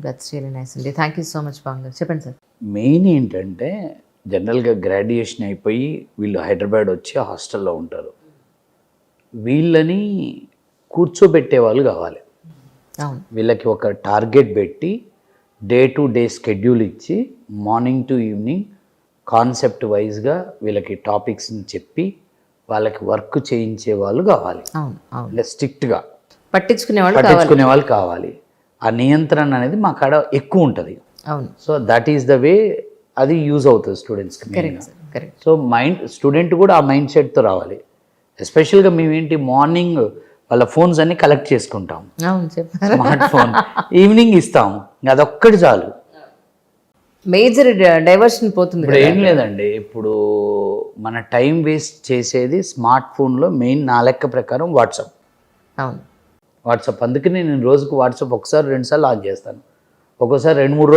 That's really nice అండి. Thank you so much Pavan గారు. చెప్పండి సార్. మెయిన్ ఏంటంటే జనరల్గా గ్రాడ్యుయేషన్ అయిపోయి వీళ్ళు హైదరాబాద్ వచ్చి హాస్టల్లో ఉంటారు. వీళ్ళని కూర్చోబెట్టే వాళ్ళు కావాలి. అవును. వీళ్ళకి ఒక టార్గెట్ పెట్టి డే టు డే షెడ్యూల్ ఇచ్చి మార్నింగ్ టు ఈవినింగ్ కాన్సెప్ట్ వైజ్గా వీళ్ళకి టాపిక్స్ని చెప్పి వాళ్ళకి వర్క్ చేయించే వాళ్ళు కావాలి. అవును. అవును. అంటే స్ట్రిక్ట్గా పట్టించుకునే వాళ్ళు కావాలి. ఆ నియంత్రణ అనేది మా కాడ ఎక్కువ ఉంటుంది. అవును. So that is the way అది యూజ్ అవుతుంది స్టూడెంట్స్కి. Correct sir. Correct. So student కూడా ఆ మైండ్ సెట్తో రావాలి. ఎస్పెషల్గా మేమేంటి మార్నింగ్ వాళ్ళ ఫోన్స్ అన్ని కలెక్ట్ చేసుకుంటాం, అవును చెప్పారు. స్మార్ట్ ఫోన్ ఈవినింగ్ ఇస్తాం, అదొక్కటి చాలు. మేజర్ డైవర్షన్ పోతుంది ఇప్పుడు ఏం లేదండి, ఇప్పుడు మన టైం వేస్ట్ చేసేది స్మార్ట్ ఫోన్లో మెయిన్ నా లెక్క ప్రకారం వాట్సాప్. అవును. అందుకని నేను రోజుకు వాట్సాప్ ఒకసారి 2 సార్లు ఆన్ చేస్తాను, ఒక్కోసారి 2-3